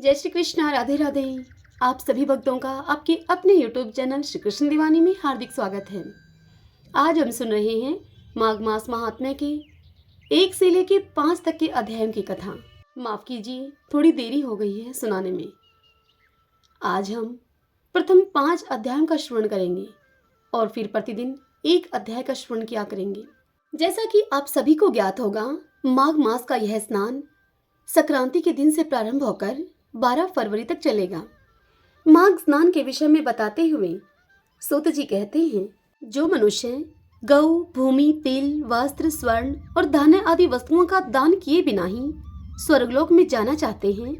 जय श्री कृष्णा, राधे राधे। आप सभी भक्तों का आपके अपने YouTube चैनल श्री कृष्ण दीवानी में हार्दिक स्वागत है। आज हम सुन रहे हैं माघ मास महात्म्य के 1 से लेके 5 तक के अध्याय की कथा। माफ कीजिए, थोड़ी देरी हो गई है सुनाने में। आज हम प्रथम 5 अध्यायों का श्रवण करेंगे और फिर प्रतिदिन 1 अध्याय का श्रवण किया करेंगे। जैसा कि आप सभी को ज्ञात होगा, माघ मास का यह स्नान संक्रांति के दिन से प्रारंभ होकर 12 फरवरी तक चलेगा। माघ स्नान के विषय में बताते हुए सूत जी कहते हैं, जो मनुष्य गौ, भूमि, तिल, वस्त्र, स्वर्ण और धान्य आदि वस्तुओं का दान किए बिना ही स्वर्गलोक में जाना चाहते हैं,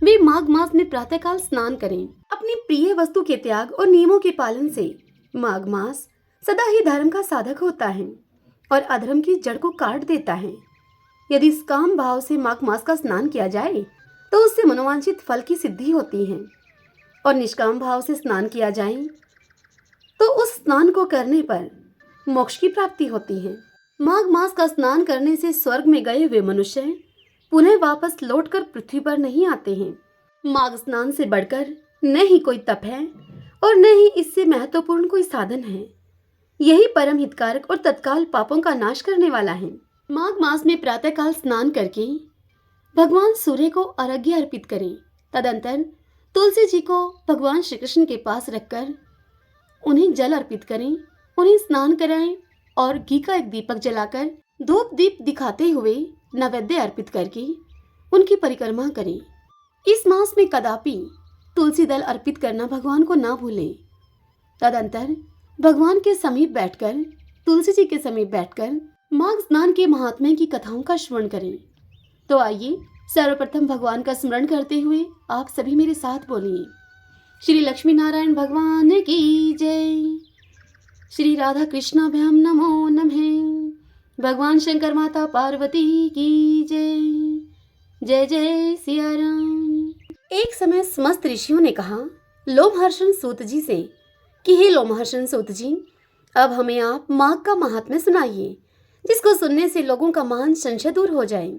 वे माघ मास में प्रातःकाल स्नान करें। अपनी प्रिय वस्तु के त्याग और नियमों के पालन से माघ मास सदा ही धर्म का साधक होता है और अधर्म की जड़ को काट देता है। यदि काम भाव से माघ मास का स्नान किया जाए तो उससे मनोवांछित फल की सिद्धि होती है, और निष्काम भाव से स्नान किया जाए तो उस स्नान को करने पर मोक्ष की प्राप्ति होती है। माघ मास का स्नान करने से स्वर्ग में गए हुए मनुष्य पुनः वापस लौटकर पृथ्वी पर नहीं आते हैं। माघ स्नान से बढ़कर न ही कोई तप है और न ही इससे महत्वपूर्ण कोई साधन है। यही परम हितकारक और तत्काल पापों का नाश करने वाला है। माघ मास में प्रातःकाल स्नान करके भगवान सूर्य को अर्घ्य अर्पित करें। तदंतर तुलसी जी को भगवान श्री कृष्ण के पास रखकर उन्हें जल अर्पित करें, उन्हें स्नान कराएं और घी का एक दीपक जलाकर धूप दीप दिखाते हुए नैवेद्य अर्पित करके उनकी परिक्रमा करें। इस मास में कदापि तुलसी दल अर्पित करना भगवान को ना भूलें। तदंतर भगवान के समीप बैठकर, तुलसी जी के समीप बैठकर माघ स्नान के महात्म्य की कथाओं का श्रवण करें। तो आइए सर्वप्रथम भगवान का स्मरण करते हुए आप सभी मेरे साथ बोलिए, श्री लक्ष्मी नारायण भगवान की जय, श्री राधा कृष्णाभ्याम नमो नमः, भगवान शंकर माता पार्वती की जय। जय जय सिया राम। एक समय समस्त ऋषियों ने कहा लोमहर्षण सूत जी से कि हे लोमहर्षण सूत जी, अब हमें आप माघ का महात्म्य सुनाइए, जिसको सुनने से लोगों का मान संशय दूर हो जाए।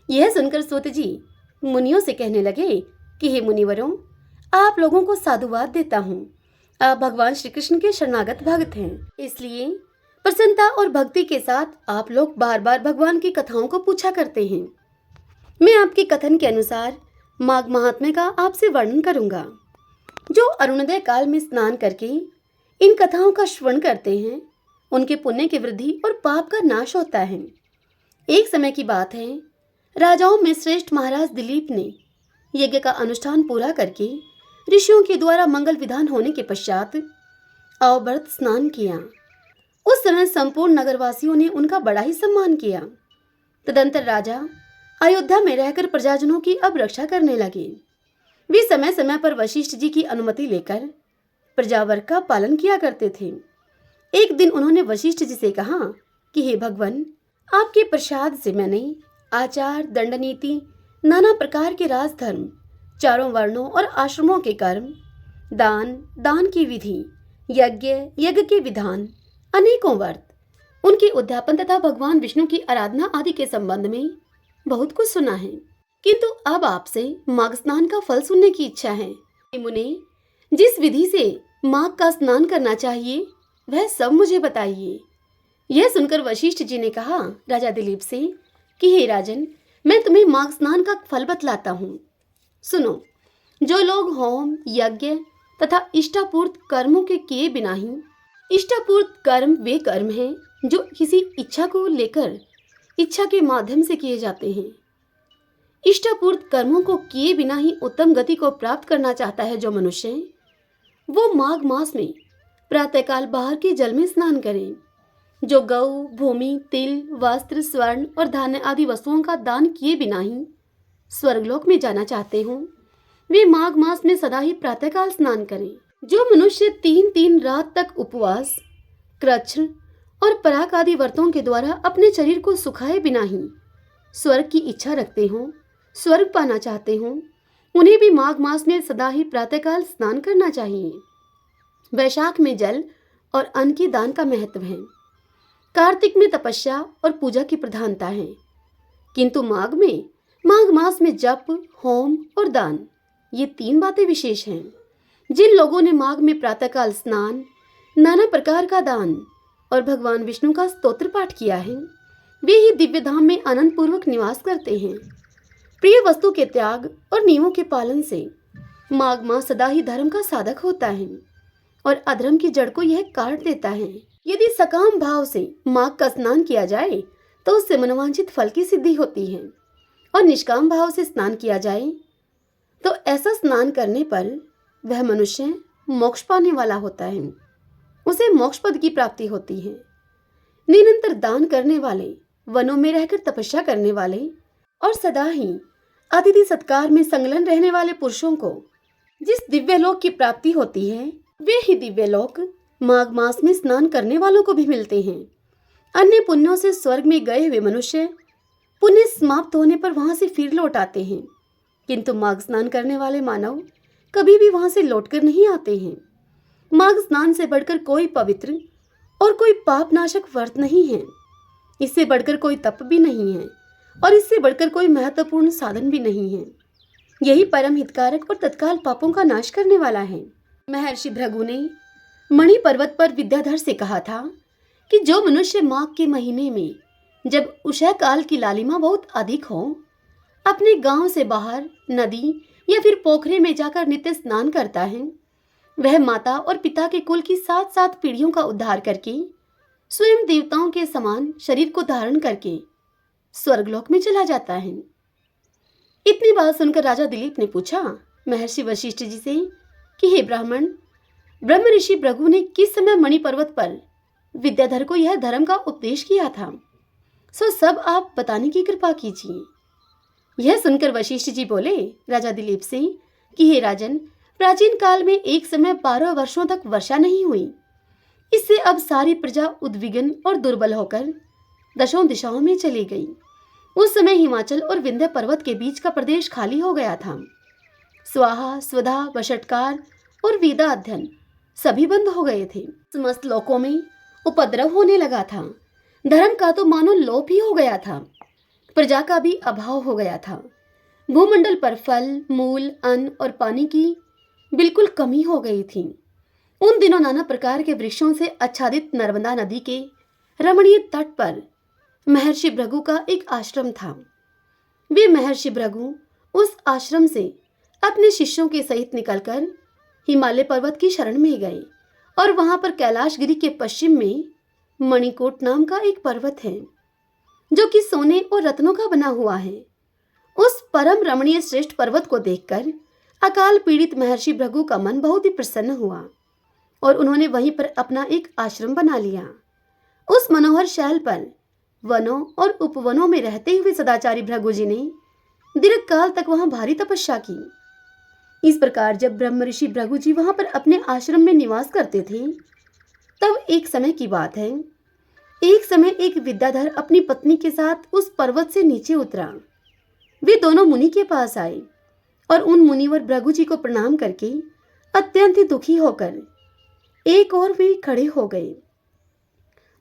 यह सुनकर सूत जी मुनियों से कहने लगे कि हे मुनिवरों, आप लोगों को साधुवाद देता हूँ। आप भगवान श्री कृष्ण के शरणागत भक्त हैं, इसलिए प्रसन्नता और भक्ति के साथ आप लोग बार बार भगवान की कथाओं को पूछा करते हैं। मैं आपके कथन के अनुसार माघ महात्म्य का आपसे वर्णन करूंगा। जो अरुणोदय काल में स्नान करके इन कथाओं का श्रवण करते हैं, उनके पुण्य की वृद्धि और पाप का नाश होता है। एक समय की बात है, राजाओं में श्रेष्ठ महाराज दिलीप ने यज्ञ का अनुष्ठान पूरा करके ऋषियों के द्वारा मंगल विधान होने के पश्चात अवव्रत स्नान किया। उस समय संपूर्ण नगरवासियों ने उनका बड़ा ही सम्मान किया। तदंतर राजा अयोध्या में रहकर प्रजाजनों की अब रक्षा करने लगे। वे समय समय पर वशिष्ठ जी की अनुमति लेकर प्रजावर्ग का पालन किया करते थे। एक दिन उन्होंने वशिष्ठ जी से कहा कि हे भगवान, आपके प्रसाद से मैंने आचार, दंड नीति, नाना प्रकार के राजधर्म, चारों वर्णों और आश्रमों के कर्म, दान, दान की विधि, यज्ञ, यज्ञ के विधान, अनेकों व्रत, उनके उद्यापन तथा भगवान विष्णु की आराधना आदि के संबंध में बहुत कुछ सुना है, किंतु अब आपसे माघ स्नान का फल सुनने की इच्छा है। मुने, जिस विधि से माघ का स्नान करना चाहिए वह सब मुझे बताइए। यह सुनकर वशिष्ठ जी ने कहा राजा दिलीप से कि हे राजन, मैं तुम्हें माघ स्नान का फल बतलाता हूँ। सुनो, जो लोग होम, यज्ञ तथा इष्टापूर्त कर्मों के किए बिना ही, इष्टापूर्त कर्म वे कर्म हैं जो किसी इच्छा को लेकर इच्छा के माध्यम से किए जाते हैं। इष्टापूर्त कर्मों को किए बिना ही उत्तम गति को प्राप्त करना चाहता है जो मनुष्य, वो माघ मास में प्रातःकाल बाहर के जल में स्नान करें। जो गौ, भूमि, तिल, वस्त्र, स्वर्ण और धान्य आदि वस्तुओं का दान किए बिना ही स्वर्गलोक में जाना चाहते हों, वे माघ मास में सदा ही प्रातःकाल स्नान करें। जो मनुष्य 3-3 रात तक उपवास, कृच्छ्र और पराग आदि व्रतों के द्वारा अपने शरीर को सुखाए बिना ही स्वर्ग की इच्छा रखते हों, स्वर्ग पाना चाहते हों, उन्हें भी माघ मास में सदा ही प्रातःकाल स्नान करना चाहिए। वैशाख में जल और अन्न के दान का महत्व है। कार्तिक में तपस्या और पूजा की प्रधानता है, किंतु माघ मास में जप, होम और दान ये 3 बातें विशेष हैं। जिन लोगों ने माघ में प्रातःकाल स्नान, नाना प्रकार का दान और भगवान विष्णु का स्तोत्र पाठ किया है, वे ही दिव्य धाम में आनंद पूर्वक निवास करते हैं। प्रिय वस्तु के त्याग और नियमों के पालन से माघ मास सदा ही धर्म का साधक होता है और अधर्म की जड़ को यह काट देता है। यदि सकाम भाव से माघ का स्नान किया जाए तो उससे मनोवांछित फल की सिद्धि होती है, और निष्काम भाव से स्नान किया जाए तो ऐसा स्नान करने पर वह मनुष्य मोक्ष पाने वाला होता है, उसे मोक्ष पद की प्राप्ति होती है। निरंतर दान करने वाले, वनों में रहकर तपस्या करने वाले और सदा ही अतिथि सत्कार में संलग्न रहने वाले पुरुषों को जिस दिव्य लोक की प्राप्ति होती है, वे ही दिव्य लोक माघ मास में स्नान करने वालों को भी मिलते हैं। अन्य पुण्यों से स्वर्ग में गए हुए मनुष्य पुण्य समाप्त होने पर वहां से फिर लौट आते हैं, किंतु माघ स्नान करने वाले मानव कभी भी वहां से लौटकर नहीं आते हैं। माघ स्नान से बढ़कर कोई पवित्र और कोई पाप नाशक व्रत नहीं है, इससे बढ़कर कोई तप भी नहीं है और इससे बढ़कर कोई महत्वपूर्ण साधन भी नहीं है। यही परम हितकारक और तत्काल पापों का नाश करने वाला है। महर्षि भृगु ने मणि पर्वत पर विद्याधर से कहा था कि जो मनुष्य माघ के महीने में, जब उषः काल की लालिमा बहुत अधिक हो, अपने गांव से बाहर नदी या फिर पोखरे में जाकर नित्य स्नान करता है, वह माता और पिता के कुल की 7-7 पीढ़ियों का उद्धार करके स्वयं देवताओं के समान शरीर को धारण करके स्वर्गलोक में चला जाता है। इतनी बात सुनकर राजा दिलीप ने पूछा महर्षि वशिष्ठ जी से कि हे ब्राह्मण, ब्रह्म ऋषि भृगु ने किस समय मणि पर्वत पर विद्याधर को यह धर्म का उपदेश किया था, सो सब आप बताने की कृपा कीजिए। यह सुनकर वशिष्ठ जी बोले राजा दिलीप से कि हे राजन, प्राचीन काल में एक समय 12 वर्षों तक वर्षा नहीं हुई। इससे अब सारी प्रजा उद्विग्न और दुर्बल होकर दशों दिशाओं में चली गई। उस समय हिमाचल और विंध्य पर्वत के बीच का प्रदेश खाली हो गया था। स्वाहा, स्वधा, वषटकार और वेदा अध्ययन सभी बंद हो गए थे। समस्त लोकों में उपद्रव होने लगा था। धर्म का तो मानो लोप ही हो गया था। प्रजा का भी अभाव हो गया था। भूमंडल पर फल, मूल, अन्न और पानी की बिल्कुल कमी हो गई थी। उन दिनों नाना प्रकार के वृक्षों से आच्छादित नर्मदा नदी के रमणीय तट पर महर्षि भृगु का एक आश्रम था। वे महर्षि भृगु उस आश्रम से अपने शिष्यों के सहित निकलकर हिमालय पर्वत की शरण में गए और वहां पर कैलाशगिरी के पश्चिम में मणिकोट नाम का एक पर्वत है, जो कि सोने और रत्नों का बना हुआ है। उस परम रमणीय श्रेष्ठ पर्वत को देखकर अकाल पीड़ित महर्षि भृगु का मन बहुत ही प्रसन्न हुआ और उन्होंने वहीं पर अपना एक आश्रम बना लिया। उस मनोहर शैल पर वनों और उपवनों में रहते हुए सदाचारी भृगु जी ने दीर्घ काल तक वहां भारी तपस्या की। इस प्रकार जब ब्रह्म ऋषि भृगु जी वहां पर अपने आश्रम में निवास करते थे, तब एक समय की बात है, एक समय एक विद्याधर अपनी पत्नी के साथ उस पर्वत से नीचे उतरा। वे दोनों मुनि के पास आए और उन मुनिवर भृगु जी को प्रणाम करके अत्यंत दुखी होकर एक और वे खड़े हो गए।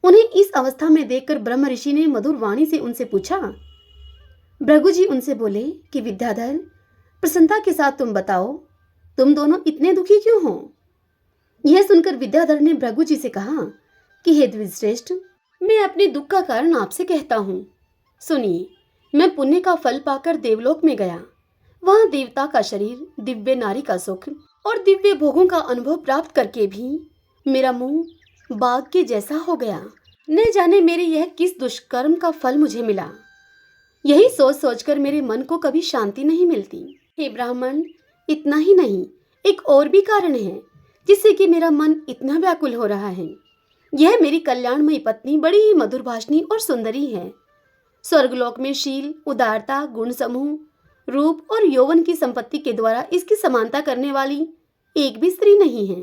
उन्हें इस अवस्था में देखकर ब्रह्म ऋषि ने मधुर वाणी से उनसे पूछा। भृगु जी उनसे बोले कि विद्याधर, प्रसन्नता के साथ तुम बताओ, तुम दोनों इतने दुखी क्यों हो? यह सुनकर विद्याधर ने भृगु जी से कहा कि हे द्विजश्रेष्ठ, मैं अपने दुख का कारण आपसे कहता हूँ। सुनिए, मैं पुण्य का फल पाकर देवलोक में गया। वहां देवता का शरीर, दिव्य नारी का सुख और दिव्य भोगों का अनुभव प्राप्त करके भी मेरा मुंह बाघ के जैसा हो गया। न जाने मेरे यह किस दुष्कर्म का फल मुझे मिला। यही सोच सोचकर मेरे मन को कभी शांति नहीं मिलती। हे ब्राह्मण, इतना ही नहीं, एक और भी कारण है जिससे कि मेरा मन इतना व्याकुल हो रहा है। यह मेरी कल्याणमयी पत्नी बड़ी ही मधुरभाषिणी और सुंदरी है। स्वर्गलोक में शील, उदारता, गुण समूह, रूप और यौवन की संपत्ति के द्वारा इसकी समानता करने वाली एक भी स्त्री नहीं है।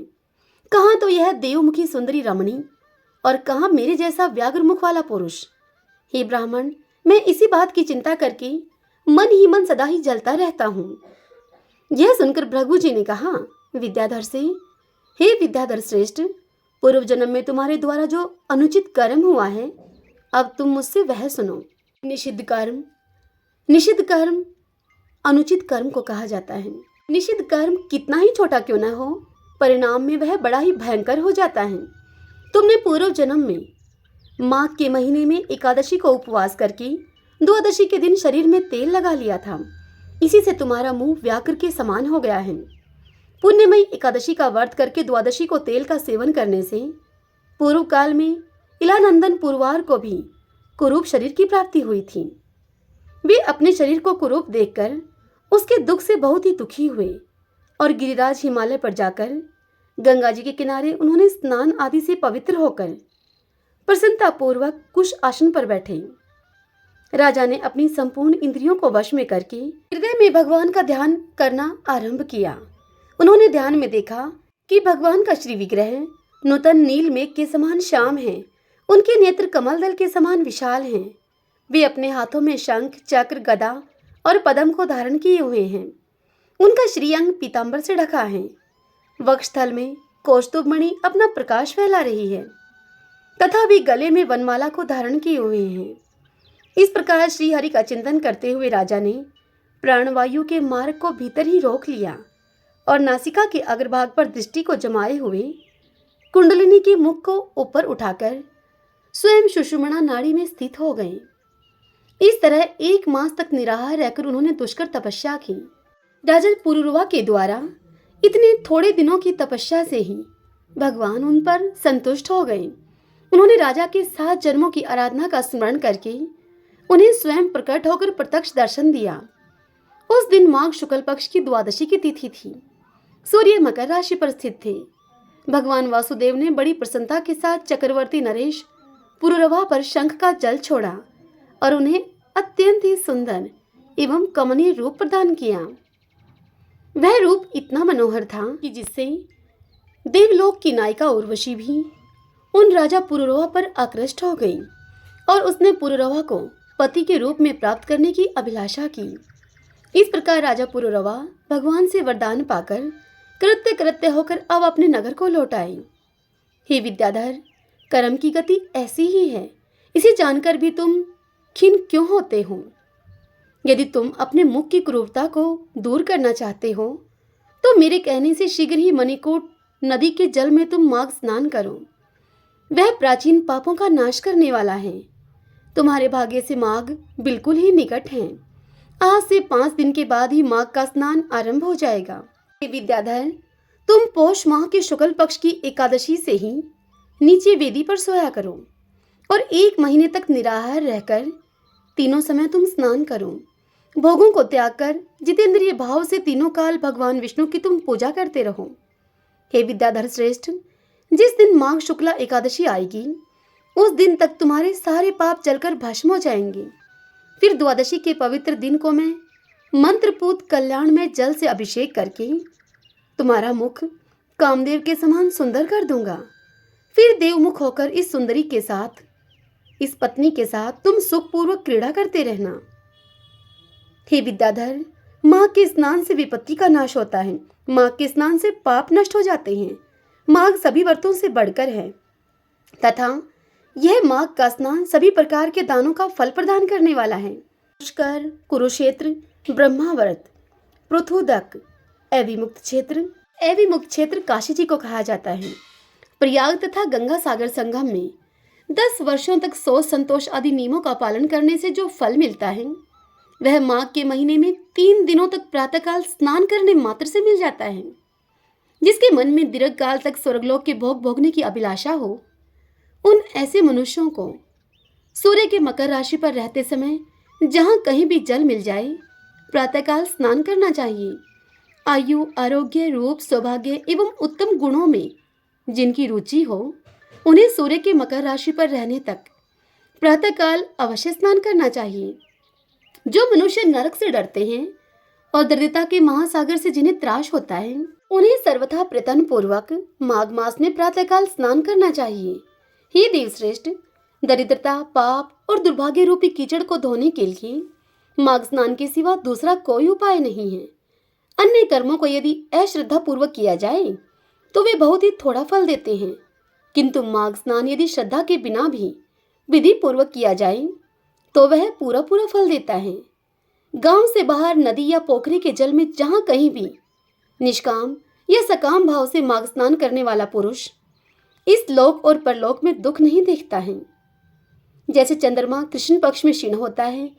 कहाँ तो यह देवमुखी सुंदरी रमणी और कहाँ मेरे जैसा व्याघ्र मुख वाला पुरुष। हे ब्राह्मण, मैं इसी बात की चिंता करके मन ही मन सदा ही जलता रहता हूँ। यह सुनकर भृगु जी ने कहा विद्याधर से, हे विद्याधर श्रेष्ठ, पूर्व जन्म में तुम्हारे द्वारा जो अनुचित कर्म हुआ है, अब तुम मुझसे वह सुनो। निषिद्ध कर्म अनुचित कर्म को कहा जाता है। निषिद्ध कर्म कितना ही छोटा क्यों न हो, परिणाम में वह बड़ा ही भयंकर हो जाता है। तुमने पूर्व जन्म में माघ के महीने में एकादशी को उपवास करके द्वादशी के दिन शरीर में तेल लगा लिया था। इसी से तुम्हारा मुंह व्याघ्र के समान हो गया है। पुण्यमयी एकादशी का व्रत करके द्वादशी को तेल का सेवन करने से पूर्व काल में इलानंदन पुरवार को भी कुरूप शरीर की प्राप्ति हुई थी। वे अपने शरीर को कुरूप देखकर उसके दुख से बहुत ही दुखी हुए और गिरिराज हिमालय पर जाकर गंगा जी के किनारे उन्होंने स्नान आदि से पवित्र होकर प्रसन्नता पूर्वक कुश आसन पर बैठे। राजा ने अपनी संपूर्ण इंद्रियों को वश में करके हृदय में भगवान का ध्यान करना आरंभ किया। उन्होंने ध्यान में देखा कि भगवान का श्री विग्रह नूतन नील मेघ के समान श्याम है। उनके नेत्र कमल दल के समान विशाल हैं। वे अपने हाथों में शंख, चक्र, गदा और पद्म को धारण किए हुए हैं। उनका श्रीअंग पीतांबर से ढका है। वक्षस्थल में कौस्तुभ मणि अपना प्रकाश फैला रही है तथा वे गले में वनमाला को धारण किए हुए हैं। इस प्रकार श्री हरि का चिंतन करते हुए राजा ने प्राणवायु के मार्ग को भीतर ही रोक लिया और नासिका के अग्रभाग पर दृष्टि को जमाए हुए कुंडलिनी के मुख को ऊपर उठाकर स्वयं सुषुम्ना नाड़ी में स्थित हो गए। इस तरह 1 मास तक निराहार रहकर उन्होंने दुष्कर तपस्या की। राजा पुरुरवा के द्वारा इतने थोड़े दिनों की तपस्या से ही भगवान उन पर संतुष्ट हो गए। उन्होंने राजा के 7 जन्मों की आराधना का स्मरण करके उन्हें स्वयं प्रकट होकर प्रत्यक्ष दर्शन दिया। उस दिन माघ शुक्ल पक्ष की द्वादशी की तिथि थी। सूर्य मकर राशि पर स्थित थे। भगवान वासुदेव ने बड़ी प्रसन्नता के साथ चक्रवर्ती नरेश पुरुरवा पर शंख का जल छोड़ा और उन्हें अत्यंत ही सुंदर एवं कमनीय रूप प्रदान किया। वह रूप इतना मनोहर था कि जिससे देवलोक की नायिका उर्वशी भी उन राजा पुरुरवा पर आकृष्ट हो गई और उसने पुरुरवा को पति के रूप में प्राप्त करने की अभिलाषा की। इस प्रकार राजा पुरुरवा भगवान से वरदान पाकर कृत्य कृत्य होकर अब अपने नगर को लौट आए। हे विद्याधर, कर्म की गति ऐसी ही है, इसे जानकर भी तुम खिन्न क्यों होते हो? यदि तुम अपने मुख की क्रूरता को दूर करना चाहते हो तो मेरे कहने से शीघ्र ही मणिकूट नदी के जल में तुम माघ स्नान करो। वह प्राचीन पापों का नाश करने वाला है। तुम्हारे भाग्य से माघ बिल्कुल ही निकट है। आज से 5 दिन के बाद ही माघ का स्नान आरंभ हो जाएगा। हे विद्याधर, तुम पौष माह के शुक्ल पक्ष की एकादशी से ही नीचे वेदी पर सोया करो और 1 महीने तक निराहार रहकर तीनों समय तुम स्नान करो। भोगों को त्याग कर जितेंद्रिय भाव से तीनों काल भगवान विष्णु की तुम पूजा करते रहो। हे विद्याधर श्रेष्ठ, जिस दिन माघ शुक्ला एकादशी आएगी उस दिन तक तुम्हारे सारे पाप जलकर भस्म हो जाएंगे। फिर द्वादशी के पवित्र दिन को मैं मंत्रपूत कल्याण में जल से अभिषेक करके तुम्हारा मुख कामदेव के समान सुंदर कर दूंगा। फिर देवमुख होकर इस सुंदरी के साथ, इस पत्नी के साथ तुम सुखपूर्वक क्रीड़ा करते रहना। हे विद्याधर, माघ के स्नान से विपत्ति का नाश होता है। माघ के स्नान से पाप नष्ट हो जाते हैं। माघ सभी व्रतों से बढ़कर है तथा यह माघ का स्नान सभी प्रकार के दानों का फल प्रदान करने वाला है। पुष्कर, कुरुक्षेत्र, ब्रह्मावर्त, पृथुदक, अविमुक्त क्षेत्र काशी जी को कहा जाता है। प्रयाग तथा गंगा सागर संगम में 10 वर्षों तक शौच संतोष आदि नियमों का पालन करने से जो फल मिलता है वह माघ के महीने में 3 दिनों तक प्रातःकाल स्नान करने मात्र से मिल जाता है। जिसके मन में दीर्घ काल तक स्वर्गलोक के भोग भोगने की अभिलाषा हो, उन ऐसे मनुष्यों को सूर्य के मकर राशि पर रहते समय जहां कहीं भी जल मिल जाए प्रातःकाल स्नान करना चाहिए। आयु, आरोग्य, रूप, सौभाग्य एवं उत्तम गुणों में जिनकी रुचि हो उन्हें सूर्य के मकर राशि पर रहने तक प्रातःकाल अवश्य स्नान करना चाहिए। जो मनुष्य नरक से डरते हैं और दरिद्रता के महासागर से जिन्हें त्रास होता है उन्हें सर्वथा प्रयत्न पूर्वक माघ मास में प्रातःकाल स्नान करना चाहिए। हे देवश्रेष्ठ, दरिद्रता, पाप और दुर्भाग्य रूपी कीचड़ को धोने के लिए माघ स्नान के सिवा दूसरा कोई उपाय नहीं है। अन्य कर्मों को यदि अश्रद्धा पूर्वक किया जाए तो वे बहुत ही थोड़ा फल देते हैं, किंतु माघ स्नान यदि श्रद्धा के बिना भी विधि पूर्वक किया जाए तो वह पूरा पूरा फल देता है। गांव से बाहर नदी या पोखरी के जल में जहां कहीं भी निष्काम या सकाम भाव से माघ स्नान करने वाला पुरुष इस लोक और परलोक में दुख नहीं देखता है। जैसे चंद्रमा कृष्ण पक्ष में क्षीण होता है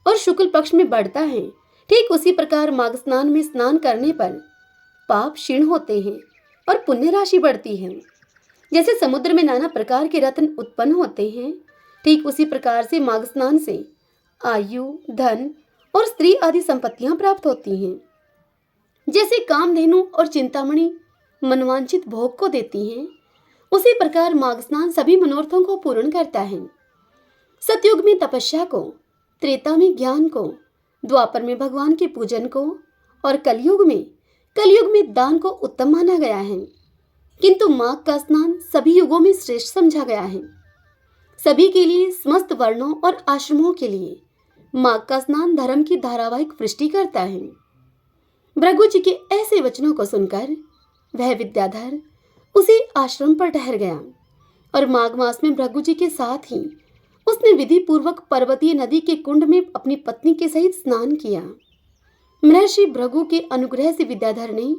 और शुक्ल पक्ष में बढ़ता है, ठीक उसी प्रकार माघ स्नान में स्नान करने पर पाप क्षीण होते हैं और पुण्य राशि बढ़ती है। जैसे समुद्र में नाना प्रकार के रत्न उत्पन्न होते हैं, ठीक उसी प्रकार से माघ स्नान से आयु, धन और स्त्री आदि संपत्तियां प्राप्त होती हैं। जैसे कामधेनु और चिंतामणि मनवांछित भोग को देती हैं, उसी प्रकार माघ स्नान सभी मनोरथों को पूर्ण करता है। सतयुग में तपस्या को, त्रेता में ज्ञान को, द्वापर में भगवान के पूजन को और कलयुग में दान को उत्तम माना गया है। किंतु माघ का स्नान सभी युगों में श्रेष्ठ समझा गया है। सभी के लिए, समस्त वर्णों और आश्रमों के लिए माघ का स्नान धर्म की धारावाहिक वृष्टि करता है। भृगु जी के ऐसे वचनों को सुनकर वह विद्याधर उसी आश्रम पर ठहर गया और माघ मास में भृगु जी के साथ ही उसने विधि पूर्वक पर्वतीय नदी के कुंड में अपनी पत्नी के सहित स्नान किया। महर्षि भृगु के अनुग्रह से विद्याधर ने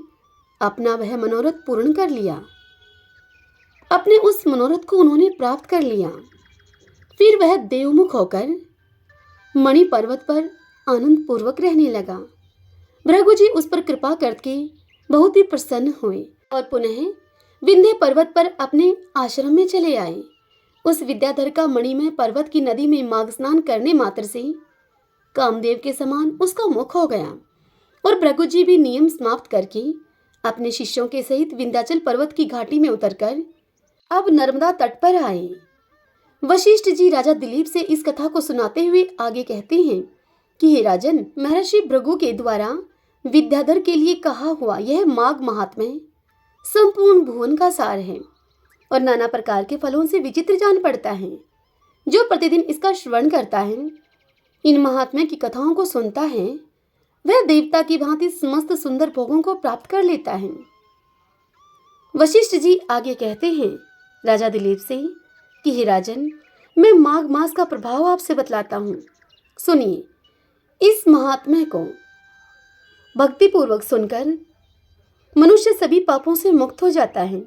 अपना वह मनोरथ पूर्ण कर लिया। अपने उस मनोरथ को उन्होंने प्राप्त कर लिया। फिर वह देवमुख होकर मणि पर्वत पर आनंद पूर्वक रहने लगा। भृगु जी उस पर कृपा करके बहुत ही प्रसन्न हुए और पुनः विंध्य पर्वत पर अपने आश्रम में चले आए। उस विद्याधर का मणिमय पर्वत की नदी में माघ स्नान करने मात्र से कामदेव के समान उसका मुख हो गया और भृगु जी भी नियम समाप्त करके अपने शिष्यों के सहित विंध्याचल पर्वत की घाटी में उतरकर अब नर्मदा तट पर आए। वशिष्ठ जी राजा दिलीप से इस कथा को सुनाते हुए आगे कहते हैं कि हे राजन, महर्षि भृगु के द्वारा विद्याधर के लिए कहा हुआ यह माघ महात्म्य संपूर्ण भुवन का सार है और नाना प्रकार के फलों से विचित्र जान पड़ता है। जो प्रतिदिन इसका श्रवण करता है, इन महात्म्य की कथाओं को सुनता है, वह देवता की भांति समस्त सुंदर भोगों को प्राप्त कर लेता है। वशिष्ठ जी आगे कहते हैं राजा दिलीप से कि हे राजन, मैं माघ मास का प्रभाव आपसे बतलाता हूँ। सुनिए, इस महात्म्य को भक्तिपूर्वक सुनकर मनुष्य सभी पापों से मुक्त हो जाता है।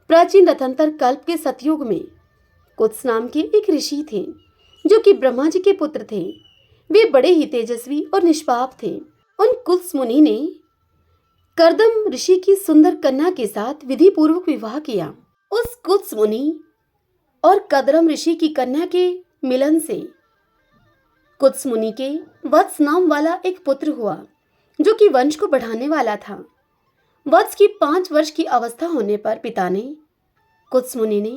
प्राचीन रथंतर कल्प के सतयुग में कुत्स नाम के एक ऋषि थे जो कि ब्रह्मा जी के पुत्र थे। वे बड़े ही तेजस्वी और निष्पाप थे। उन कुत्स मुनि ने कर्दम ऋषि की सुंदर कन्या के साथ विधि पूर्वक विवाह किया। उस कुत्स मुनि और कदरम ऋषि की कन्या के मिलन से कुत्स मुनि के वत्स नाम वाला एक पुत्र हुआ जो कि वंश को बढ़ाने वाला था। वत्स की 5 वर्ष की अवस्था होने पर पिता ने, कुत्स मुनि ने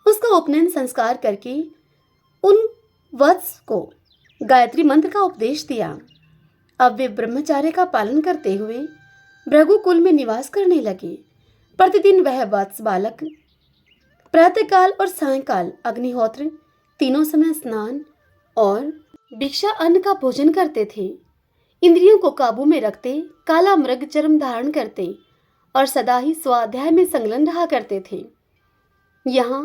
उसका उपनयन संस्कार करके उन वत्स को गायत्री मंत्र का उपदेश दिया। अब वे ब्रह्मचार्य का पालन करते हुए भृगुकुल में निवास करने लगे। प्रतिदिन वह वत्स बालक प्रातःकाल और सायंकाल अग्निहोत्र, तीनों समय स्नान और भिक्षा अन्न का भोजन करते थे। इंद्रियों को काबू में रखते, काला मृग चर्म धारण करते और सदा ही स्वाध्याय में संलग्न रहा करते थे। यहाँ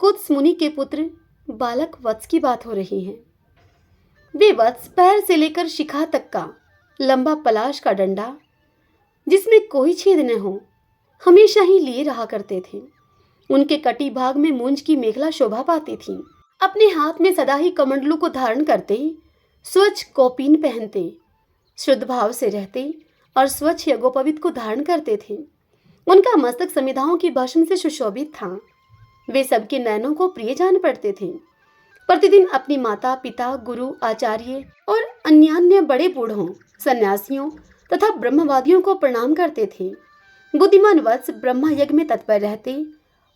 कुत्स मुनि के पुत्र बालक वत्स की बात हो रही है। वे वत्स पैर से लेकर शिखा तक का लंबा पलाश का डंडा, जिसमें कोई छेद न हो, हमेशा ही लिए रहा करते थे। उनके कटी भाग में मूंज की मेखला शोभा पाती थी। अपने हाथ में सदा ही कमंडलू को धारण करते, स्वच्छ कौपीन पहनते, शुद्ध भाव से रहते और स्वच्छ यज्ञोपवीत को धारण करते थे। उनका मस्तक समिधाओं की भस्म से सुशोभित था। वे सबके नयनों को प्रिय जान पड़ते थे। प्रतिदिन अपनी माता, पिता, गुरु, आचार्य और अन्यान्य बड़े बूढ़ों, सन्यासियों तथा ब्रह्मवादियों को प्रणाम करते थे। बुद्धिमान वत्स ब्रह्म यज्ञ में तत्पर रहते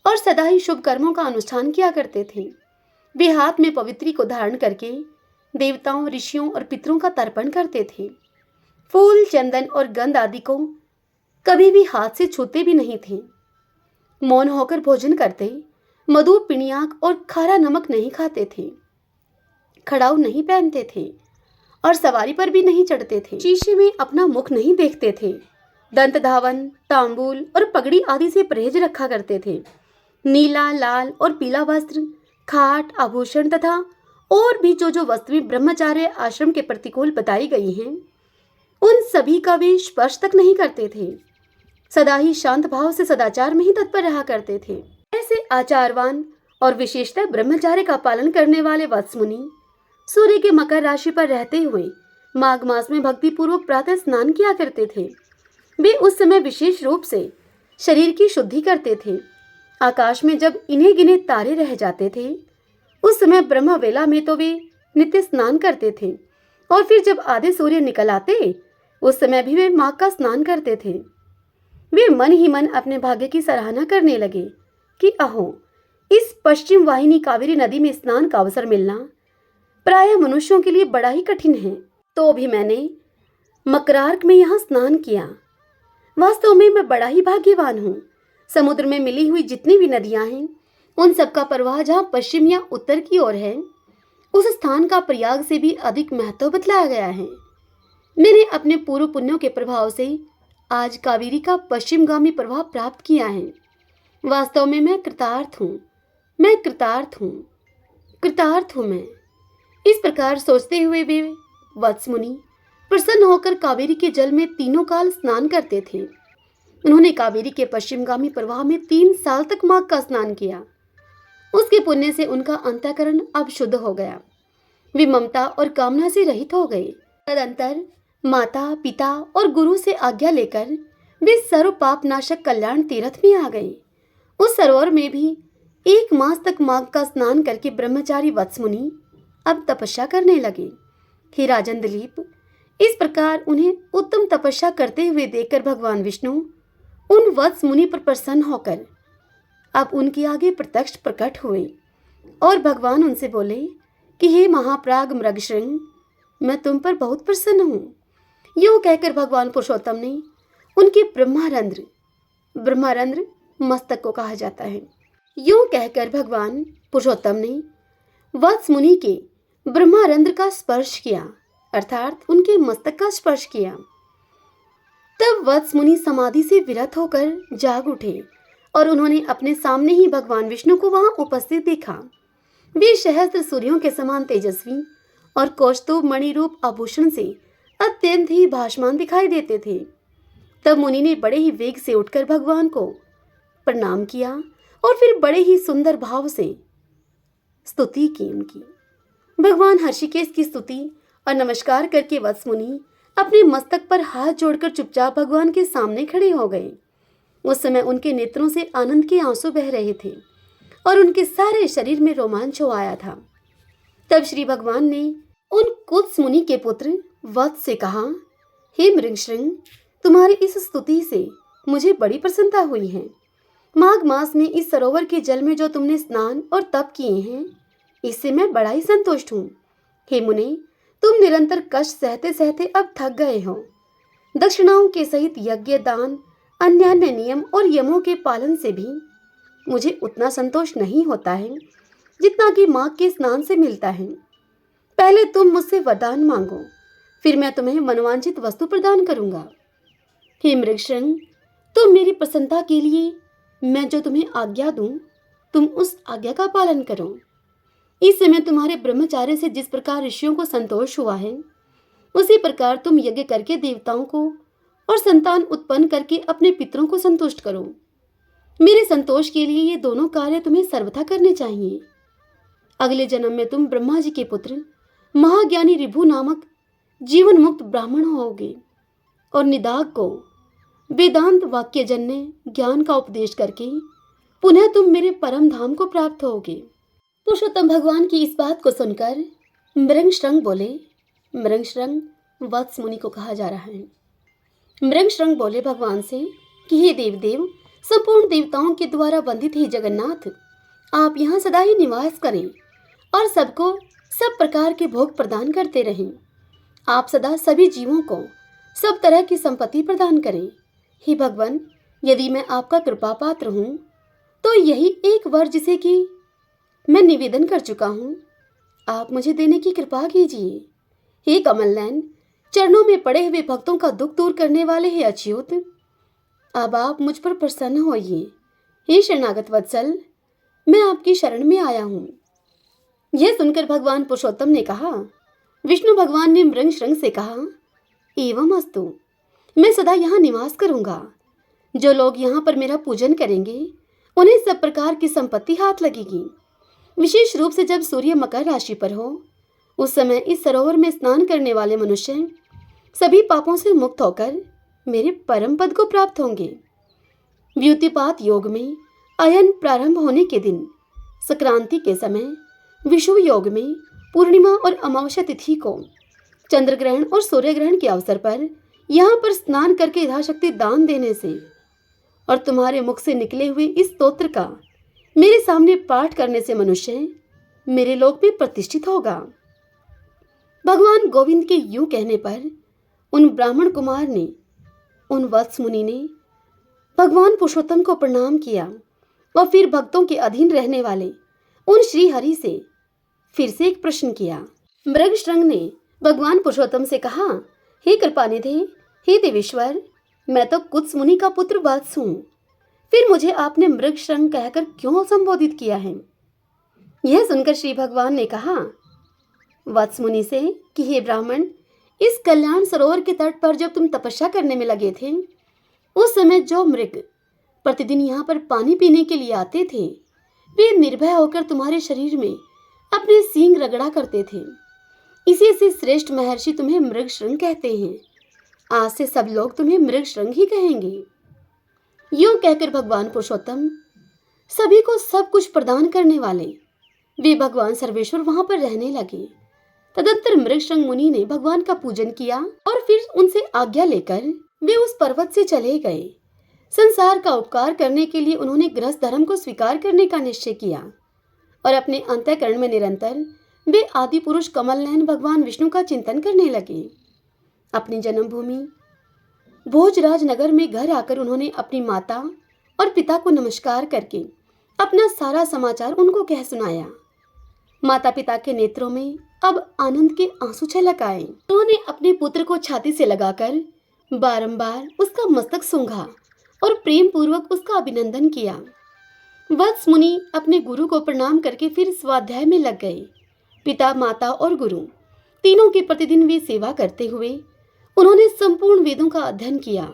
और सदा ही शुभ कर्मों का अनुष्ठान किया करते थे। वे हाथ में पवित्री को धारण करके देवताओं, ऋषियों और पितरों का तर्पण करते थे। फूल, चंदन और गंध आदि को कभी भी हाथ से छूते भी नहीं थे। मौन होकर भोजन करते, मधु, पिनियाक और खारा नमक नहीं खाते थे। खड़ाऊ नहीं पहनते थे और सवारी पर भी नहीं चढ़ते थे। शीशे में अपना मुख नहीं देखते थे। दंत धावन, तांबूल और पगड़ी आदि से परहेज रखा करते थे। नीला, लाल और पीला वस्त्र, खाट, आभूषण तथा और भी जो वस्तुएं ब्रह्मचार्य आश्रम के प्रतिकूल बताई गई हैं, उन सभी का वे स्पर्श तक नहीं करते थे। सदा ही शांत भाव से सदाचार में ही तत्पर रहा करते थे। ऐसे आचारवान और विशेषतः ब्रह्मचार्य का पालन करने वाले वत्स मुनि सूर्य के मकर राशि पर रहते हुए माघ मास में भक्ति पूर्वक प्रातः स्नान किया करते थे। वे उस समय विशेष रूप से शरीर की शुद्धि करते थे। आकाश में जब इन्हें गिने तारे रह जाते थे, उस समय ब्रह्म वेला में तो वे नित्य स्नान करते थे, और फिर जब आधे सूर्य निकल आते, उस समय भी वे माघ का स्नान करते थे। वे मन ही मन अपने भाग्य की सराहना करने लगे कि अहो, इस पश्चिम वाहिनी कावेरी नदी में स्नान का अवसर मिलना प्रायः मनुष्यों के लिए बड़ा ही कठिन है। तो भी मैंने मकरार्क में यहाँ स्नान किया। वास्तव में मैं बड़ा ही भाग्यवान हूँ। समुद्र में मिली हुई जितनी भी नदियां हैं, उन सबका प्रवाह जहाँ पश्चिम या उत्तर की ओर है, उस स्थान का प्रयाग से भी अधिक महत्व बतलाया गया है। मैंने अपने पूर्व पुण्यों के प्रभाव से आज कावेरी का पश्चिमगामी प्रवाह प्राप्त किया है। वास्तव में मैं कृतार्थ हूँ, मैं कृतार्थ हूँ, कृतार्थ हूँ मैं। इस प्रकार सोचते हुए वे वत्स मुनि प्रसन्न होकर कावेरी के जल में तीनों काल स्नान करते थे। उन्होंने कावेरी के पश्चिमगामी प्रवाह में 3 साल तक माघ का स्नान किया। उसके पुण्य से उनका अंतःकरण अब शुद्ध हो गया। वे ममता और कामना से रहित हो गए। तदंतर माता, पिता और गुरु से आज्ञा लेकर वे सर्व पाप नाशक कल्याण तीर्थ में आ गए। उस सरोवर में भी 1 मास तक माघ का स्नान करके ब्रह्मचारी वत्स मुनि अब तपस्या करने लगे। हे राजन दिलीप, इस प्रकार उन्हें उत्तम तपस्या करते हुए देखकर भगवान विष्णु उन वत्स मुनि पर प्रसन्न होकर अब उनके आगे प्रत्यक्ष प्रकट हुए और भगवान उनसे बोले कि हे महाप्राग मृगशृंग, मैं तुम पर बहुत प्रसन्न हूँ। यूँ कहकर भगवान पुरुषोत्तम ने उनके ब्रह्मारंध्र मस्तक को कहा जाता है, यूँ कहकर भगवान पुरुषोत्तम ने वत्स मुनि के ब्रह्मारंध्र का स्पर्श किया, अर्थात उनके मस्तक का स्पर्श किया। तब वत्स मुनि समाधि से विरत होकर जाग उठे और उन्होंने अपने सामने ही भगवान विष्णु को वहां उपस्थित देखा। वे सहस्त्र सूर्यों के समान तेजस्वी और कौस्तुभ मणि रूप आभूषण से अत्यंत ही भासमान दिखाई देते थे। तब मुनि ने बड़े ही वेग से उठकर भगवान को प्रणाम किया और फिर बड़े ही सुंदर भाव से स्तुति की उनकी। भगवान हर्षिकेश की स्तुति और नमस्कार करके वत्स मुनि अपने मस्तक पर हाथ जोड़कर चुपचाप भगवान के सामने खड़े हो गए। उस समय उनके नेत्रों से आनंद के आंसू बह रहे थे और उनके सारे शरीर में रोमांच हो आया था। तब श्री भगवान ने उन कुत्स मुनि के पुत्र वत्स से कहा, हे मृगशृंग, तुम्हारी इस स्तुति से मुझे बड़ी प्रसन्नता हुई है। माघ मास में इस सरोवर के जल में जो तुमने स्नान और तप किए हैं, इससे मैं बड़ा ही संतुष्ट हूँ। हे मुने, तुम निरंतर कष्ट सहते सहते अब थक गए हो। दक्षिणाओं के सहित यज्ञ, दान, अन्य नियम और यमों के पालन से भी मुझे उतना संतोष नहीं होता है जितना कि माघ के स्नान से मिलता है। पहले तुम मुझसे वरदान मांगो, फिर मैं तुम्हें मनोवांछित वस्तु प्रदान करूंगा। हे मृगशृंग, तुम मेरी प्रसन्नता के लिए मैं जो तुम्हें आज्ञा दूं, तुम उस आज्ञा का पालन करो। इस समय तुम्हारे ब्रह्मचार्य से जिस प्रकार ऋषियों को संतोष हुआ है, उसी प्रकार तुम यज्ञ करके देवताओं को और संतान उत्पन्न करके अपने पितरों को संतुष्ट करो। मेरे संतोष के लिए ये दोनों कार्य तुम्हें सर्वथा करने चाहिए। अगले जन्म में तुम ब्रह्मा जी के पुत्र महाज्ञानी ऋभु नामक जीवन मुक्त ब्राह्मण होगे और निदाग को वेदांत वाक्य जन्य ज्ञान का उपदेश करके पुनः तुम मेरे परम धाम को प्राप्त होगे। पुरुषोत्तम भगवान की इस बात को सुनकर मृगशृंग बोले, मृगशृंग वत्स मुनि को कहा जा रहा है। मृगशृंग बोले भगवान से कि हे देवदेव, संपूर्ण देवताओं के द्वारा वंदित हे जगन्नाथ, आप यहाँ सदा ही निवास करें और सबको सब प्रकार के भोग प्रदान करते रहें। आप सदा सभी जीवों को सब तरह की संपत्ति प्रदान करें। हे भगवान, यदि मैं आपका कृपा पात्र हूँ तो यही एक वर जिसे कि मैं निवेदन कर चुका हूँ, आप मुझे देने की कृपा कीजिए। हे कमलनयन, चरणों में पड़े हुए भक्तों का दुख दूर करने वाले हे अच्युत, अब आप मुझ पर प्रसन्न होइए। हे शरणागत वत्सल, मैं आपकी शरण में आया हूँ। यह सुनकर भगवान पुरुषोत्तम ने कहा, विष्णु भगवान ने मृगशृंग से कहा, एवं अस्तु, मैं सदा यहाँ निवास करूँगा। जो लोग यहाँ पर मेरा पूजन करेंगे उन्हें सब प्रकार की संपत्ति हाथ लगेगी। विशेष रूप से जब सूर्य मकर राशि पर हो, उस समय इस सरोवर में स्नान करने वाले मनुष्य सभी पापों से मुक्त होकर मेरे परम पद को प्राप्त होंगे। व्युतिपात योग में अयन प्रारंभ होने के दिन संक्रांति के समय विषुव योग में पूर्णिमा और अमावस्या तिथि को चंद्र ग्रहण और सूर्य ग्रहण के अवसर पर यहाँ पर स्नान करके यथाशक्ति दान देने से और तुम्हारे मुख से निकले हुए इस स्तोत्र का मेरे सामने पाठ करने से मनुष्य मेरे लोक में प्रतिष्ठित होगा। भगवान गोविंद के यूं कहने पर उन ब्राह्मण कुमार ने, उन वत्स मुनि ने भगवान पुरुषोत्तम को प्रणाम किया और फिर भक्तों के अधीन रहने वाले उन श्री हरि से फिर से एक प्रश्न किया। मृगशृंग ने भगवान पुरुषोत्तम से कहा, हे कृपानिधि, हे देवेश्वर, मैं तो कुत्स मुनि का पुत्र वत्स हूं, फिर मुझे आपने मृगशृंग कहकर क्यों संबोधित किया है? यह सुनकर श्री भगवान ने कहा वत्स मुनि से कि हे ब्राह्मण, इस कल्याण सरोवर के तट पर जब तुम तपस्या करने में लगे थे, उस समय जो मृग प्रतिदिन यहाँ पर पानी पीने के लिए आते थे, वे निर्भय होकर तुम्हारे शरीर में अपने सींग रगड़ा करते थे। इसी से श्रेष्ठ महर्षि तुम्हें मृगशृंग कहते हैं। आज से सब लोग तुम्हें मृगशृंग ही कहेंगे। यूं कहकर भगवान पुरुषोत्तम, सभी को सब कुछ प्रदान करने वाले वे भगवान सर्वेश्वर वहां पर रहने लगे। तदंतर मृगशृंग मुनि ने भगवान का पूजन किया और फिर उनसे आज्ञा लेकर वे उस पर्वत से चले गए। संसार का उपकार करने के लिए उन्होंने गृहस्थ धर्म को स्वीकार करने का निश्चय किया और अपने अंतःकरण में निरंतर वे आदि पुरुष कमल नयन भगवान विष्णु का चिंतन करने लगे। अपनी जन्मभूमि भोजराज नगर में घर आकर उन्होंने अपनी माता और पिता को नमस्कार करके अपना सारा समाचार उनको कह सुनाया। माता पिता के नेत्रों में अब आनंद के आंसू छलक आए। उन्होंने अपने पुत्र को छाती से लगाकर बारंबार उसका मस्तक सूंघा और प्रेम पूर्वक उसका अभिनंदन किया। वत्स मुनि अपने गुरु को प्रणाम करके फिर स्वाध्याय में लग गए। पिता, माता और गुरु तीनों की प्रतिदिन वे सेवा करते हुए उन्होंने संपूर्ण वेदों का अध्ययन किया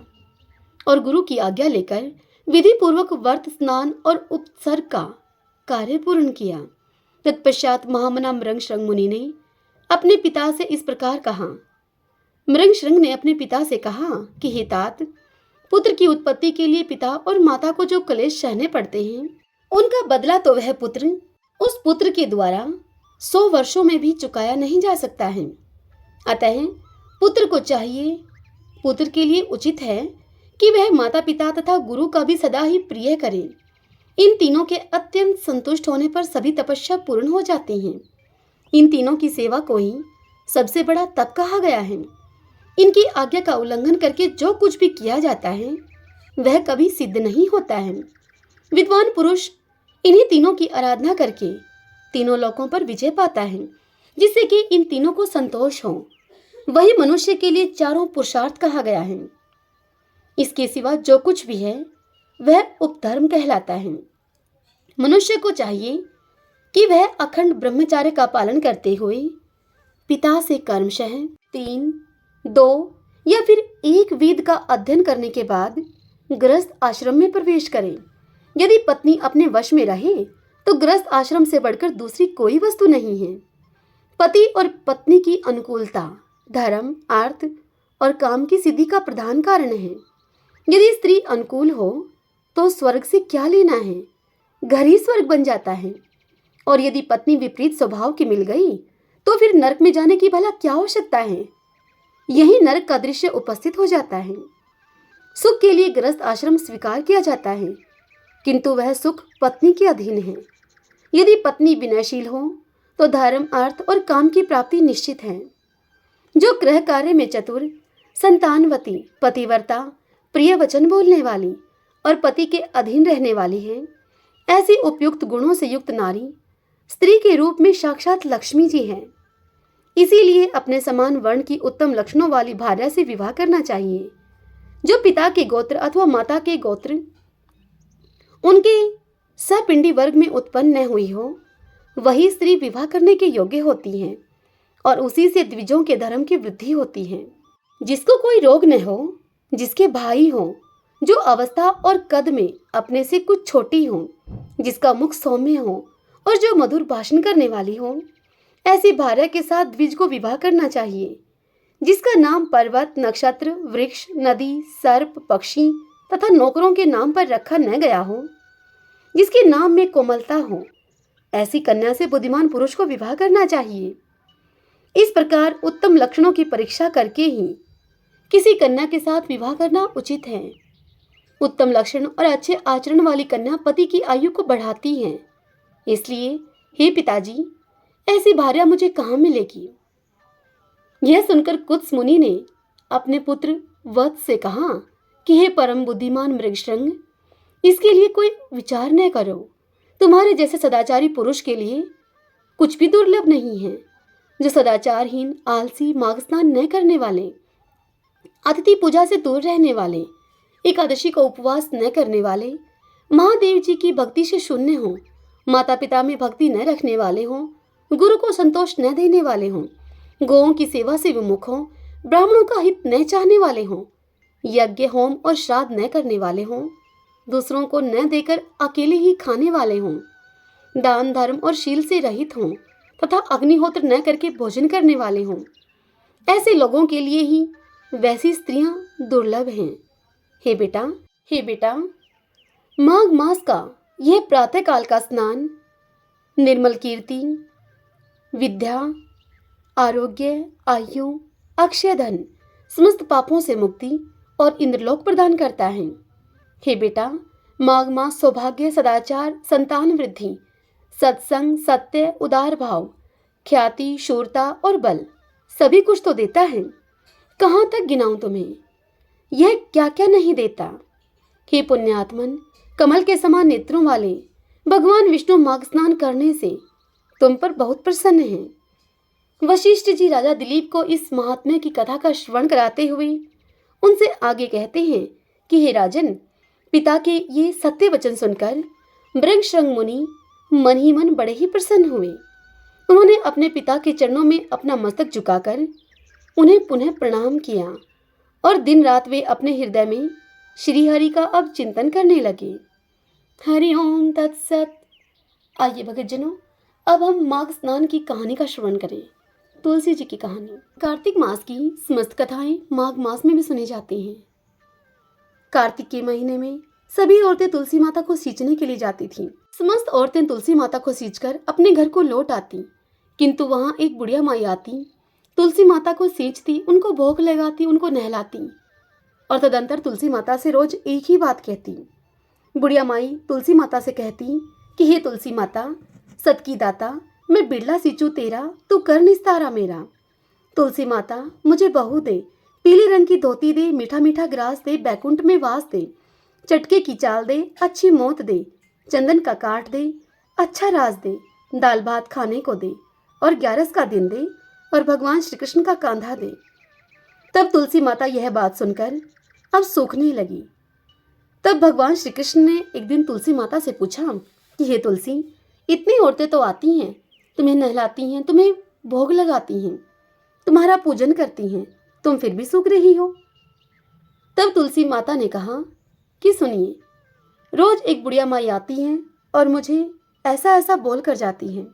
और गुरु की आज्ञा लेकर विधि पूर्वक व्रत, स्नान और उपसर्ग का कार्य पूर्ण किया। तत्पश्चात महामना मृगशृंग मुनि ने अपने पिता से इस प्रकार कहा। मृगशृंग ने अपने पिता से कहा कि हे तात, पुत्र की उत्पत्ति के लिए पिता और माता को जो क्लेश सहने पड़ते हैं, उनका बदला तो वह पुत्र उस पुत्र के द्वारा 100 वर्षों में भी चुकाया नहीं जा सकता है। अतः पुत्र को चाहिए, पुत्र के लिए उचित है कि वह माता पिता तथा गुरु का भी सदा ही प्रिय करे। इन तीनों के अत्यंत संतुष्ट होने पर सभी तपस्या पूर्ण हो जाती हैं। इन तीनों की सेवा को ही सबसे बड़ा तप कहा गया है। इनकी आज्ञा का उल्लंघन करके जो कुछ भी किया जाता है वह कभी सिद्ध नहीं होता है। विद्वान पुरुष इन्हीं तीनों की आराधना करके तीनों लोकों पर विजय पाता है, जिससे कि इन तीनों को संतोष हो। वही मनुष्य के लिए चारों पुरुषार्थ कहा गया है। इसके सिवा जो कुछ भी है वह उपधर्म कहलाता है। मनुष्य को चाहिए कि वह अखंड ब्रह्मचार्य का पालन करते हुए पिता से कर्मशः 3, 2 या फिर 1 वेद का अध्ययन करने के बाद गृहस्थ आश्रम में प्रवेश करे। यदि पत्नी अपने वश में रहे तो गृहस्थ आश्रम से बढ़कर दूसरी कोई वस्तु नहीं है। पति और पत्नी की अनुकूलता धर्म, अर्थ और काम की सिद्धि का प्रधान कारण है। यदि स्त्री अनुकूल हो तो स्वर्ग से क्या लेना है, घर ही स्वर्ग बन जाता है। और यदि पत्नी विपरीत स्वभाव की मिल गई तो फिर नरक में जाने की भला क्या आवश्यकता है। यही नरक का दृश्य उपस्थित हो जाता है। सुख के लिए गृहस्थ आश्रम स्वीकार किया जाता है, किंतु वह सुख पत्नी के अधीन है। यदि पत्नी विनयशील हो तो धर्म, अर्थ और काम की प्राप्ति निश्चित है। जो गृह कार्य में चतुर, संतानवती, पतिव्रता, प्रिय वचन बोलने वाली और पति के अधीन रहने वाली है, ऐसी उपयुक्त गुणों से युक्त नारी स्त्री के रूप में साक्षात लक्ष्मी जी है। इसीलिए अपने समान वर्ण की उत्तम लक्षणों वाली भार्या से विवाह करना चाहिए। जो पिता के गोत्र अथवा माता के गोत्र उनके सपिंडी वर्ग में उत्पन्न न हुई हो, वही स्त्री विवाह करने के योग्य होती है और उसी से द्विजों के धर्म की वृद्धि होती है। जिसको कोई रोग न हो, जिसके भाई हो जो अवस्था और कद में अपने से कुछ छोटी हो, जिसका मुख सौम्य हो और जो मधुर भाषण करने वाली हो। ऐसी भार्या के साथ द्विज को विवाह करना चाहिए, जिसका नाम पर्वत, नक्षत्र, वृक्ष, नदी, सर्प, पक्षी तथा नौकरों के नाम पर रखा न गया हो, जिसके नाम में कोमलता हो। ऐसी कन्या से बुद्धिमान पुरुष को विवाह करना चाहिए। इस प्रकार उत्तम लक्षणों की परीक्षा करके ही किसी कन्या के साथ विवाह करना उचित है। उत्तम लक्षण और अच्छे आचरण वाली कन्या पति की आयु को बढ़ाती है। इसलिए हे पिताजी, ऐसी भार्या मुझे कहाँ मिलेगी? यह सुनकर कुत्स मुनि ने अपने पुत्र वत्स से कहा कि हे परम बुद्धिमान मृगशृंग, इसके लिए कोई विचार न करो। तुम्हारे जैसे सदाचारी पुरुष के लिए कुछ भी दुर्लभ नहीं है। जो सदाचारहीन, आलसी, माघ स्नान न करने वाले, अतिथि पूजा से दूर रहने वाले, एकादशी का उपवास न करने वाले, महादेव जी की भक्ति से शून्य हो, माता पिता में भक्ति न रखने वाले हों, गुरु को संतोष न देने वाले हों, गौओं की सेवा से विमुख हों, ब्राह्मणों का हित न चाहने वाले हों, यज्ञ होम और श्राद्ध न करने वाले हों, दूसरों को न देकर अकेले ही खाने वाले हों, दान धर्म और शील से रहित हों तथा अग्निहोत्र न करके भोजन करने वाले हों। ऐसे लोगों के लिए ही वैसी स्त्रियां दुर्लभ हैं। हे बेटा, माघ मास का यह प्रातः काल का स्नान निर्मल कीर्ति, विद्या, आरोग्य, आयु, अक्षय धन, समस्त पापों से मुक्ति और इंद्रलोक प्रदान करता है। हे बेटा, माघ मास सौभाग्य, सदाचार, संतान वृद्धि, सत्संग, सत्य, उदार भाव, ख्याति, शूरता और बल सभी कुछ तो देता है। कहाँ तक गिनाऊं तुम्हें? यह क्या क्या नहीं देता। हे पुण्यात्मन, कमल के समान नेत्रों वाले भगवान विष्णु माघ स्नान करने से तुम पर बहुत प्रसन्न हैं। वशिष्ठ जी राजा दिलीप को इस महात्म्य की कथा का श्रवण कराते हुए उनसे आगे कहते हैं कि हे राजन, पिता के ये सत्य वचन सुनकर मृगशृंग मुनि मन ही मन बड़े ही प्रसन्न हुए। उन्होंने अपने पिता के चरणों में अपना मस्तक झुकाकर उन्हें पुनः प्रणाम किया और दिन रात वे अपने हृदय में श्री हरि का अब चिंतन करने लगे। हरि ओम तत्सत। आइए भक्तजनों, अब हम माघ स्नान की कहानी का श्रवण करें। तुलसी जी की कहानी। कार्तिक मास की समस्त कथाएं माघ मास में भी सुनी जाती हैं। कार्तिक के महीने में सभी औरतें तुलसी माता को सींचने के लिए जाती थीं। समस्त औरतें तुलसी माता को सींचकर अपने घर को लौट आती, किंतु वहां एक बुढ़िया माई आती, तुलसी माता को सींचती, उनको भोग लगाती, उनको नहलाती और तदंतर तुलसी माता से रोज एक ही बात कहती। बुढ़िया माई तुलसी माता से कहती कि हे तुलसी माता, सत की दाता, मैं बिरला सींचू तेरा, तू कर निस्तारा मेरा। तुलसी माता, मुझे बहू दे, पीले रंग की धोती दे, मीठा मीठा ग्रास दे, बैकुंठ में वास दे, चटके की चाल दे, अच्छी मौत दे, चंदन का काट दे, अच्छा राज दे, दाल भात खाने को दे और 11 का दिन दे और भगवान श्री कृष्ण का कांधा दे। तब तुलसी माता यह बात सुनकर अब सूखने लगी। तब भगवान श्री कृष्ण ने एक दिन तुलसी माता से पूछा कि हे तुलसी, इतनी औरतें तो आती हैं, तुम्हें नहलाती हैं, तुम्हें भोग लगाती हैं, तुम्हारा पूजन करती हैं, तुम फिर भी सूख रही हो। तब तुलसी माता ने कहा कि सुनिए, रोज एक बुढ़िया माई आती हैं और मुझे ऐसा ऐसा बोल कर जाती हैं।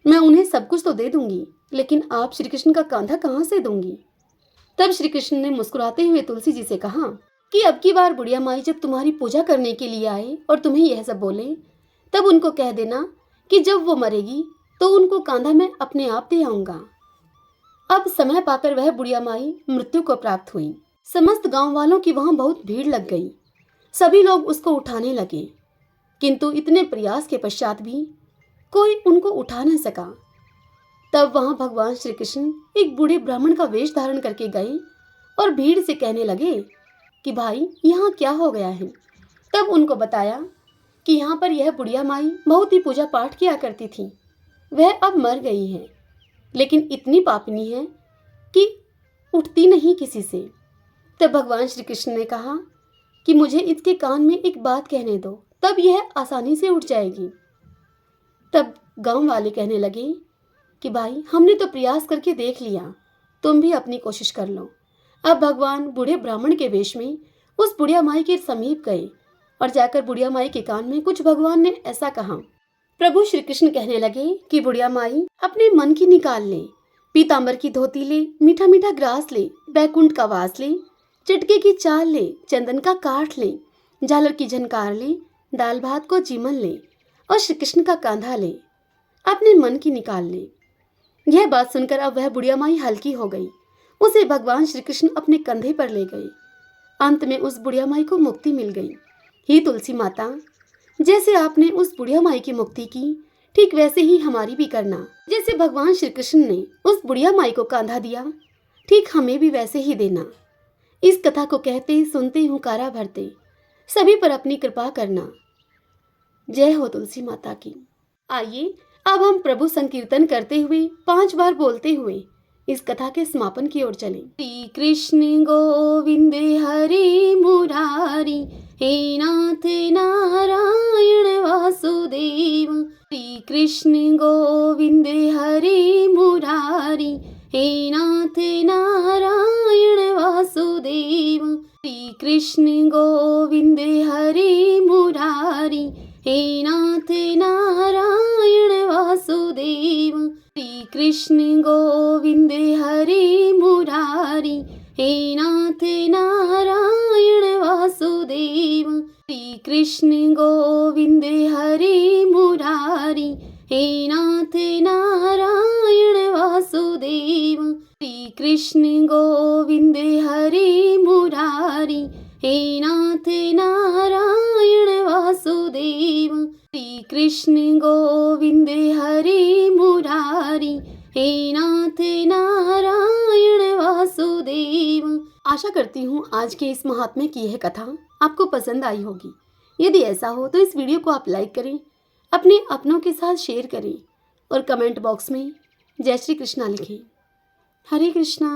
मैं उन्हें सब कुछ तो दे दूंगी, लेकिन आप श्री कृष्ण का कांधा कहाँ से दूंगी? तब श्री कृष्ण ने मुस्कुराते हुए तुलसी जी से कहा कि अब की बार बुढ़िया माई जब तुम्हारी पूजा करने के लिए आए और तुम्हें यह सब बोले, तब उनको कह देना कि जब वो मरेगी तो उनको कांधा मैं अपने आप दे आऊंगा। अब समय पाकर वह बुढ़िया माई मृत्यु को प्राप्त हुई। समस्त गांव वालों की वहां बहुत भीड़ लग गई। सभी लोग उसको उठाने लगे, किंतु इतने प्रयास के पश्चात भी कोई उनको उठा न सका। तब वहां भगवान श्री कृष्ण एक बूढ़े ब्राह्मण का वेश धारण करके गए और भीड़ से कहने लगे कि भाई, यहाँ क्या हो गया है? तब उनको बताया कि यहाँ पर यह बुढ़िया माई बहुत ही पूजा पाठ किया करती थी, वह अब मर गई है, लेकिन इतनी पापनी है कि उठती नहीं किसी से। तब भगवान श्री कृष्ण ने कहा कि मुझे इसके कान में एक बात कहने दो, तब यह आसानी से उठ जाएगी। तब गांव वाले कहने लगे कि भाई, हमने तो प्रयास करके देख लिया, तुम भी अपनी कोशिश कर लो। अब भगवान बूढ़े ब्राह्मण के वेश में उस बुढ़िया माई के समीप गए और जाकर बुढ़िया माई के कान में कुछ भगवान ने ऐसा कहा। प्रभु श्री कृष्ण कहने लगे कि बुढ़िया माई अपने मन की निकाल ले, पीतांबर की धोती ले, मीठा मीठा ग्रास ले, बैकुंठ का वास ले, चटके की चाल ले, चंदन का काठ ले, झालर की झनकार ले, दाल भात को जीमन ले और श्री कृष्ण का कांधा ले, अपने मन की निकाल ले। यह बात सुनकर अब वह बुढ़िया माई हल्की हो गई। उसे भगवान श्री कृष्ण अपने कंधे पर ले गए। अंत में उस बुढ़िया माई को मुक्ति मिल गई। हे तुलसी माता, जैसे आपने उस बुढ़िया माई की मुक्ति की, ठीक वैसे ही हमारी भी करना। जैसे भगवान श्री कृष्ण ने उस बुढ़िया माई को कांधा दिया, ठीक हमें भी वैसे ही देना। इस कथा को कहते सुनते हुंकारा भरते सभी पर अपनी कृपा करना। जय हो तुलसी माता की। आइए अब हम प्रभु संकीर्तन करते हुए 5 बार बोलते हुए इस कथा के समापन की ओर चलें। श्री कृष्ण गोविंद हरे मुरारी, हे नाथ नारायण वासुदेव। श्री कृष्ण गोविंद हरे मुरारी, हे नाथ नारायण वासुदेव। श्री कृष्ण गोविंद हरे मुरारी, हे नाथ नारायण वासुदेव। श्री कृष्ण गोविंद हरे मुरारी, हे नाथ नारायण वासुदेव। श्री कृष्ण गोविंद हरे मुरारी, हे नाथ नारायण वासुदेव। श्री कृष्ण गोविंद हरे मुरारी, हे नाथ नारायण वासुदेव। श्री कृष्ण गोविंद हरे मुरारी, हे नाथ नारायण वासुदेव। आशा करती हूँ आज के इस महात्म्य की यह कथा आपको पसंद आई होगी। यदि ऐसा हो तो इस वीडियो को आप लाइक करें, अपने अपनों के साथ शेयर करें और कमेंट बॉक्स में जय श्री कृष्णा लिखें। हरे कृष्णा।